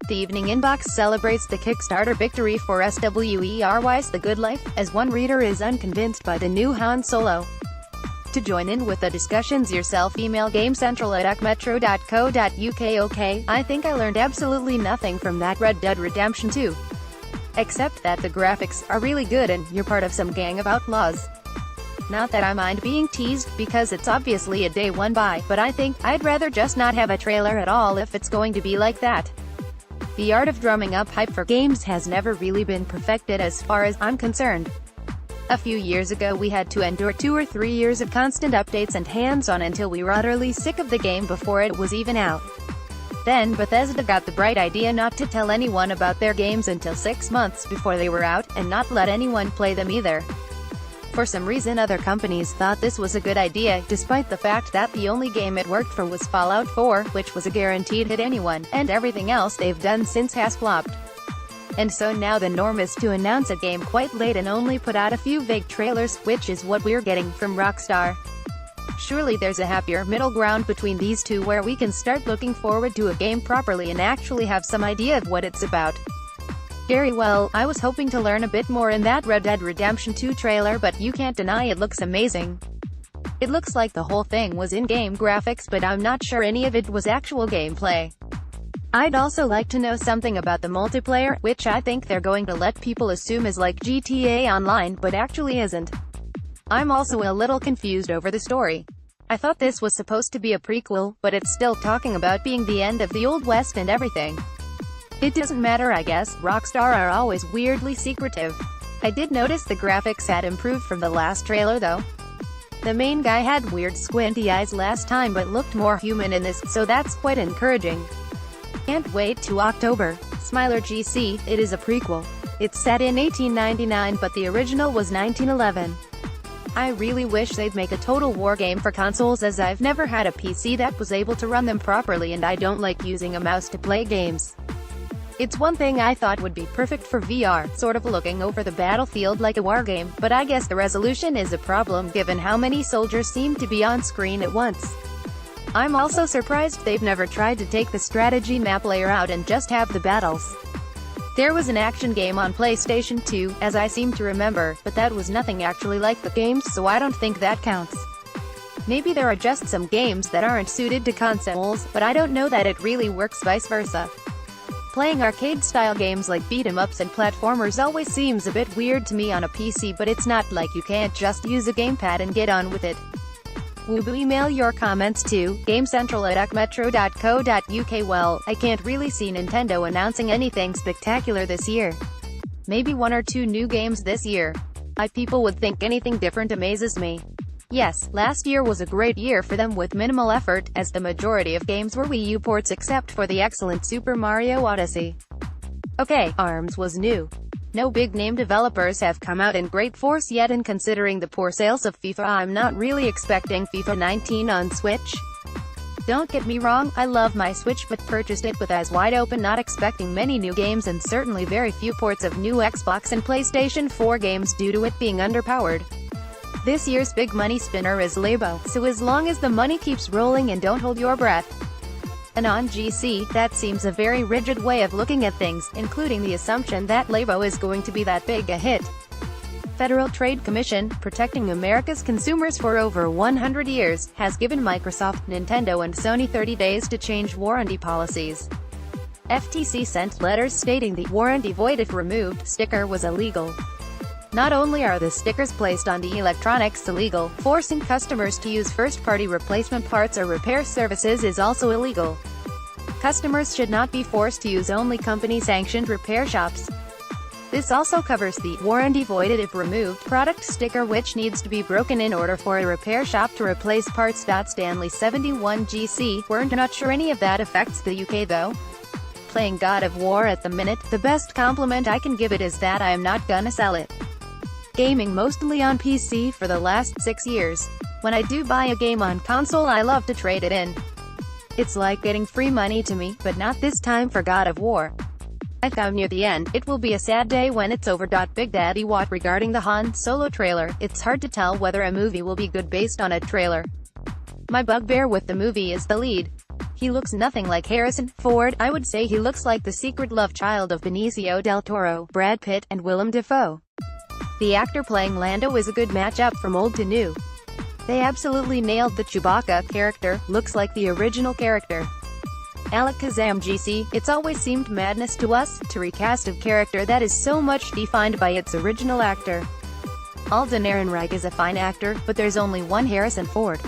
The Evening Inbox celebrates the Kickstarter victory for SWERY's The Good Life, as one reader is unconvinced by the new Han Solo. To join in with the discussions yourself, email gamecentral@metro.co.uk. Okay, I think I learned absolutely nothing from that Red Dead Redemption 2. Except that the graphics are really good and you're part of some gang of outlaws. Not that I mind being teased, because it's obviously a day one buy, but I think I'd rather just not have a trailer at all if it's going to be like that. The art of drumming up hype for games has never really been perfected as far as I'm concerned. A few years ago we had to endure 2 or 3 years of constant updates and hands-on until we were utterly sick of the game before it was even out. Then Bethesda got the bright idea not to tell anyone about their games until 6 months before they were out, and not let anyone play them either. For some reason other companies thought this was a good idea, despite the fact that the only game it worked for was Fallout 4, which was a guaranteed hit anyone, and everything else they've done since has flopped. And so now the norm is to announce a game quite late and only put out a few vague trailers, which is what we're getting from Rockstar. Surely there's a happier middle ground between these two where we can start looking forward to a game properly and actually have some idea of what it's about. Gary, well, I was hoping to learn a bit more in that Red Dead Redemption 2 trailer, but you can't deny it looks amazing. It looks like the whole thing was in-game graphics, but I'm not sure any of it was actual gameplay. I'd also like to know something about the multiplayer, which I think they're going to let people assume is like GTA Online, but actually isn't. I'm also a little confused over the story. I thought this was supposed to be a prequel, but it's still talking about being the end of the Old West and everything. It doesn't matter, I guess. Rockstar are always weirdly secretive. I did notice the graphics had improved from the last trailer though. The main guy had weird squinty eyes last time but looked more human in this, so that's quite encouraging. Can't wait to October. Smiler GC, it is a prequel. It's set in 1899 but the original was 1911. I really wish they'd make a Total War game for consoles, as I've never had a PC that was able to run them properly and I don't like using a mouse to play games. It's one thing I thought would be perfect for VR, sort of looking over the battlefield like a wargame, but I guess the resolution is a problem given how many soldiers seem to be on screen at once. I'm also surprised they've never tried to take the strategy map layer out and just have the battles. There was an action game on PlayStation 2, as I seem to remember, but that was nothing actually like the games, so I don't think that counts. Maybe there are just some games that aren't suited to consoles, but I don't know that it really works vice versa. Playing arcade-style games like beat-em-ups and platformers always seems a bit weird to me on a PC, but it's not like you can't just use a gamepad and get on with it. Woohoo! Email your comments to gamecentral@metro.co.uk. Well, I can't really see Nintendo announcing anything spectacular this year. Maybe 1 or 2 new games this year. People would think anything different amazes me. Yes, last year was a great year for them with minimal effort, as the majority of games were Wii U ports except for the excellent Super Mario Odyssey. Okay, ARMS was new. No big-name developers have come out in great force yet, and considering the poor sales of FIFA, I'm not really expecting FIFA 19 on Switch. Don't get me wrong, I love my Switch, but purchased it with eyes wide open, not expecting many new games and certainly very few ports of new Xbox and PlayStation 4 games due to it being underpowered. This year's big money spinner is Labo, so as long as the money keeps rolling and don't hold your breath. And on GC, that seems a very rigid way of looking at things, including the assumption that Labo is going to be that big a hit. Federal Trade Commission, protecting America's consumers for over 100 years, has given Microsoft, Nintendo and Sony 30 days to change warranty policies. FTC sent letters stating the "warranty void if removed" sticker was illegal. Not only are the stickers placed on the electronics illegal, forcing customers to use first-party replacement parts or repair services is also illegal. Customers should not be forced to use only company-sanctioned repair shops. This also covers the "warranty voided if removed" product sticker, which needs to be broken in order for a repair shop to replace parts. Stanley 71 GC, we're not sure any of that affects the UK though. Playing God of War at the minute, the best compliment I can give it is that I am not gonna sell it. Gaming mostly on PC for the last 6 years. When I do buy a game on console, I love to trade it in. It's like getting free money to me, but not this time for God of War. I found near the end, it will be a sad day when it's over. Big Daddy Watt, regarding the Han Solo trailer, it's hard to tell whether a movie will be good based on a trailer. My bugbear with the movie is the lead. He looks nothing like Harrison Ford. I would say he looks like the secret love child of Benicio del Toro, Brad Pitt, and Willem Dafoe. The actor playing Lando is a good matchup from old to new. They absolutely nailed the Chewbacca character, looks like the original character. Alec Kazam GC, it's always seemed madness to us, to recast a character that is so much defined by its original actor. Alden Ehrenreich is a fine actor, but there's only one Harrison Ford.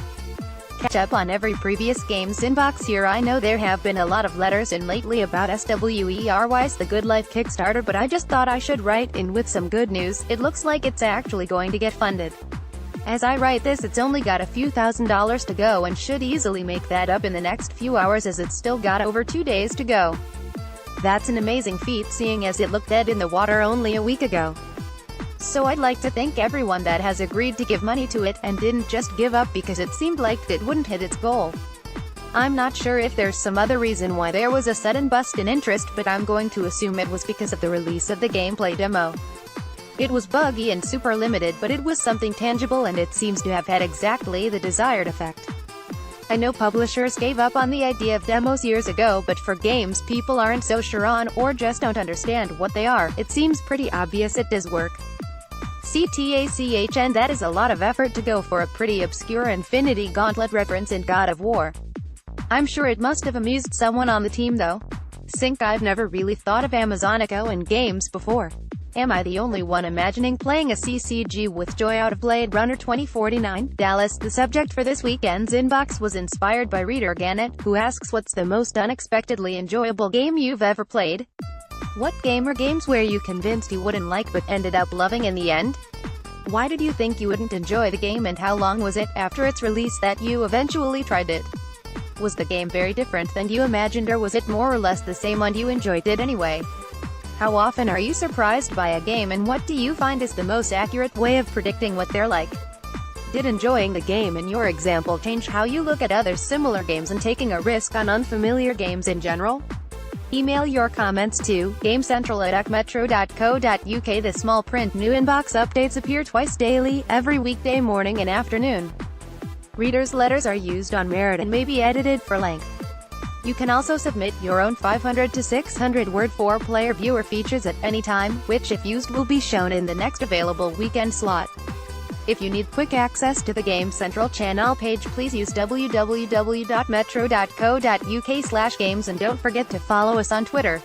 Catch up on every previous game's inbox here. I know there have been a lot of letters in lately about SWERY's The Good Life Kickstarter, but I just thought I should write in with some good news. It looks like it's actually going to get funded. As I write this, it's only got a few $1,000s to go and should easily make that up in the next few hours, as it's still got over 2 days to go. That's an amazing feat, seeing as it looked dead in the water only a week ago. So I'd like to thank everyone that has agreed to give money to it, and didn't just give up because it seemed like it wouldn't hit its goal. I'm not sure if there's some other reason why there was a sudden bust in interest, but I'm going to assume it was because of the release of the gameplay demo. It was buggy and super limited, but it was something tangible, and it seems to have had exactly the desired effect. I know publishers gave up on the idea of demos years ago, but for games people aren't so sure on, or just don't understand what they are, it seems pretty obvious it does work. CTACHN, that is a lot of effort to go for a pretty obscure Infinity Gauntlet reference in God of War. I'm sure it must have amused someone on the team though. Sync, I've never really thought of Amazonico in games before. Am I the only one imagining playing a CCG with joy out of Blade Runner 2049? Dallas. The subject for this weekend's inbox was inspired by reader Gannett, who asks, what's the most unexpectedly enjoyable game you've ever played? What game or games were you convinced you wouldn't like but ended up loving in the end? Why did you think you wouldn't enjoy the game, and how long was it, after its release, that you eventually tried it? Was the game very different than you imagined, or was it more or less the same and you enjoyed it anyway? How often are you surprised by a game, and what do you find is the most accurate way of predicting what they're like? Did enjoying the game in your example change how you look at other similar games and taking a risk on unfamiliar games in general? Email your comments to gamecentral@acmetro.co.uk. The small print new inbox updates appear twice daily, every weekday morning and afternoon. Readers' letters are used on merit and may be edited for length. You can also submit your own 500 to 600 word 4-player viewer features at any time, which if used will be shown in the next available weekend slot. If you need quick access to the Game Central channel page, please use www.metro.co.uk/games, and don't forget to follow us on Twitter.